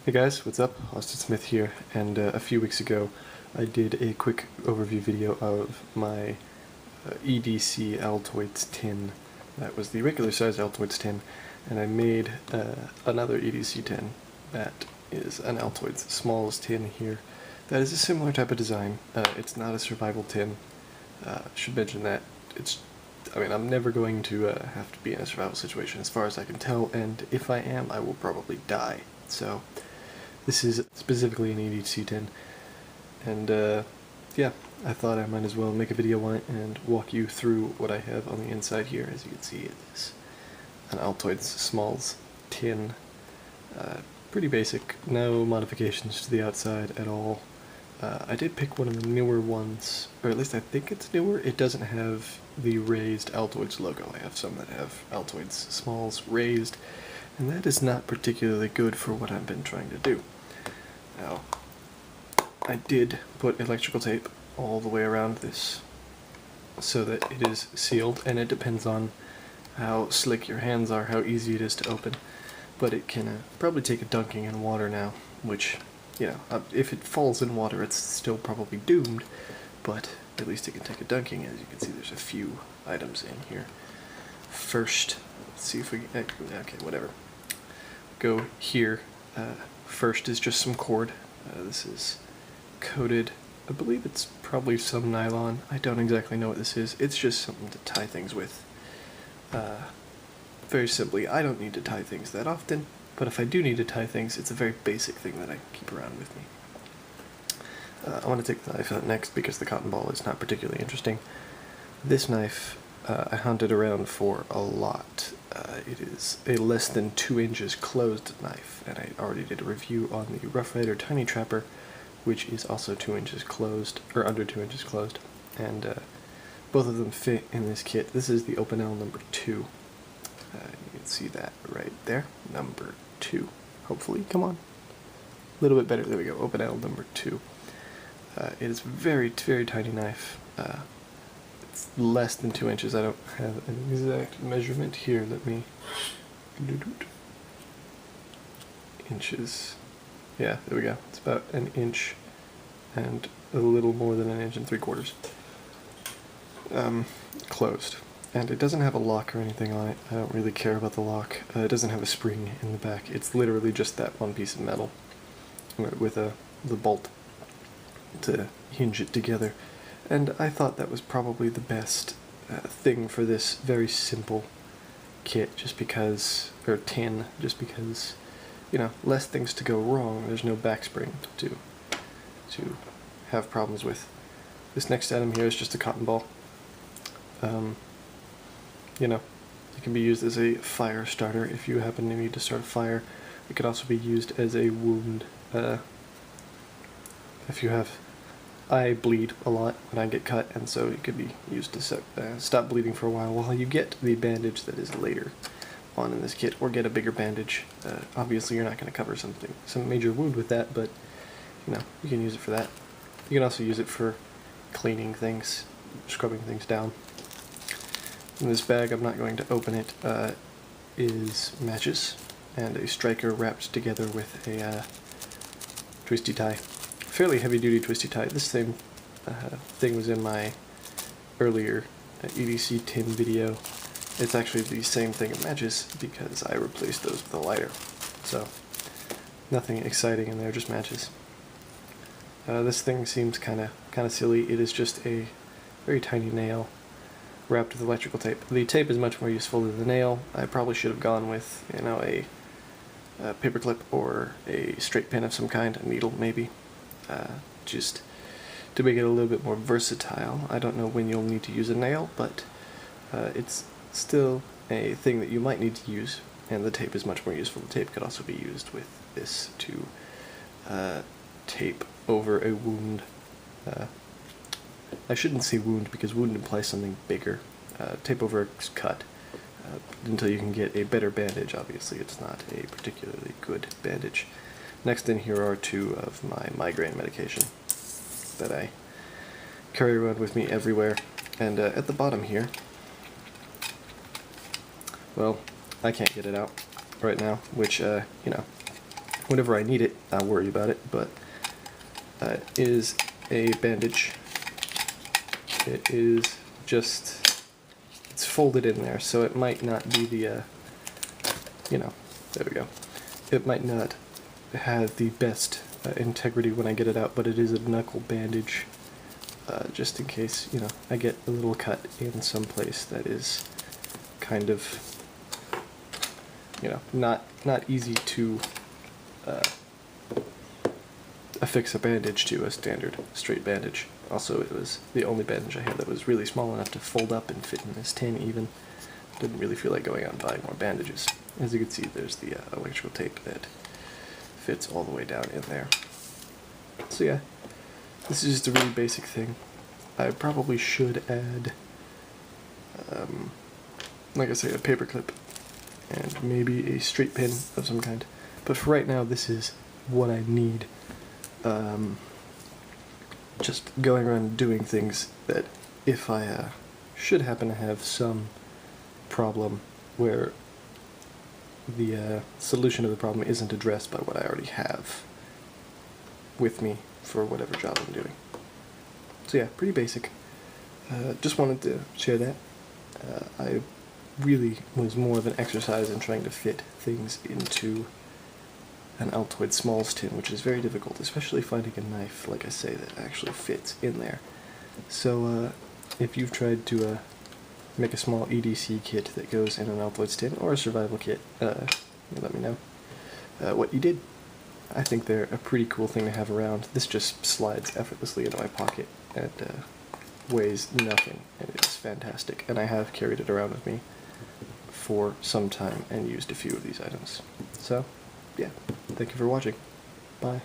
Hey guys, what's up? Austin Smith here, and a few weeks ago I did a quick overview video of my EDC Altoids tin. That was the regular size Altoids tin, and I made another EDC tin that is an Altoids Smalls Tin here. That is a similar type of design. It's not a survival tin. Should mention that I'm never going to have to be in a survival situation as far as I can tell, and if I am, I will probably die. So this is specifically an EDC tin, and yeah, I thought I might as well make a video on it and walk you through what I have on the inside here. As you can see, it is an Altoids Smalls tin. Pretty basic, no modifications to the outside at all. I did pick one of the newer ones, or at least I think it's newer. It doesn't have the raised Altoids logo. I have some that have Altoids Smalls raised, and that is not particularly good for what I've been trying to do. Now, I did put electrical tape all the way around this so that it is sealed, and it depends on how slick your hands are, how easy it is to open. But it can probably take a dunking in water now, which, you know, if it falls in water it's still probably doomed, but at least it can take a dunking. As you can see, there's a few items in here. First, let's see if we can, okay, whatever. Go here. First is just some cord. This is coated, I believe it's probably some nylon. I don't exactly know what this is. It's just something to tie things with. Very simply, I don't need to tie things that often, but if I do need to tie things, it's a very basic thing that I keep around with me. I want to take the knife out next because the cotton ball is not particularly interesting. This knife I hunted around for a lot. It is a less than 2 inches closed knife, and I already did a review on the Rough Rider Tiny Trapper, which is also 2 inches closed, or under 2 inches closed, and both of them fit in this kit. This is the Open L number 2. You can see that right there, number 2. Hopefully, come on. A little bit better, there we go, Open L number 2. It is a very, very tiny knife. It's less than 2 inches. I don't have an exact measurement here. Let me... Inches. Yeah, there we go. It's about 1 inch and a little more than 1 3/4 inches. Closed. And it doesn't have a lock or anything on it. I don't really care about the lock. It doesn't have a spring in the back. It's literally just that one piece of metal with the bolt to hinge it together. And I thought that was probably the best thing for this very simple kit, just because, or tin, just because, you know, less things to go wrong. There's no back spring to have problems with. This next item here is just a cotton ball. You know, it can be used as a fire starter if you happen to need to start a fire. It could also be used as a wound. If you have... I bleed a lot when I get cut, and so it could be used to stop bleeding for a while you get the bandage that is later on in this kit, or get a bigger bandage. Obviously you're not going to cover some major wound with that, but you know, you can use it for that. You can also use it for cleaning things, scrubbing things down. In this bag, I'm not going to open it, is matches and a striker wrapped together with a twisty tie. Fairly heavy-duty twisty tie. This same thing was in my earlier EDC tin video. It's actually the same thing of matches because I replaced those with a lighter. So, nothing exciting in there, just matches. This thing seems kind of silly. It is just a very tiny nail wrapped with electrical tape. The tape is much more useful than the nail. I probably should have gone with, you know, a paper clip or a straight pin of some kind, a needle maybe. Just to make it a little bit more versatile. I don't know when you'll need to use a nail, but it's still a thing that you might need to use, and the tape is much more useful. The tape could also be used with this to tape over a wound. I shouldn't say wound because wound implies something bigger. Tape over a cut until you can get a better bandage. Obviously it's not a particularly good bandage. Next in here are 2 of my migraine medication that I carry around with me everywhere. And at the bottom here, well, I can't get it out right now, which, you know, whenever I need it, I'll worry about it, but is a bandage. It is just, it's folded in there, so it might not be the, you know, there we go. It might not have the best integrity when I get it out, but it is a knuckle bandage, just in case, you know, I get a little cut in some place that is kind of, you know, not easy to affix a bandage to, a standard straight bandage. Also, it was the only bandage I had that was really small enough to fold up and fit in this tin even. Didn't really feel like going out and buying more bandages. As you can see, there's the electrical tape that fits all the way down in there. So yeah, this is just a really basic thing. I probably should add, like I say, a paper clip and maybe a straight pin of some kind. But for right now, this is what I need. Just going around doing things that if I should happen to have some problem where the solution to the problem isn't addressed by what I already have with me for whatever job I'm doing. So yeah, pretty basic. Just wanted to share that. I really was more of an exercise in trying to fit things into an Altoids Smalls tin, which is very difficult, especially finding a knife, like I say, that actually fits in there. So if you've tried to make a small EDC kit that goes in an Altoids tin, or a survival kit, let me know what you did. I think they're a pretty cool thing to have around. This just slides effortlessly into my pocket and weighs nothing, and it's fantastic. And I have carried it around with me for some time and used a few of these items. So, yeah, thank you for watching. Bye.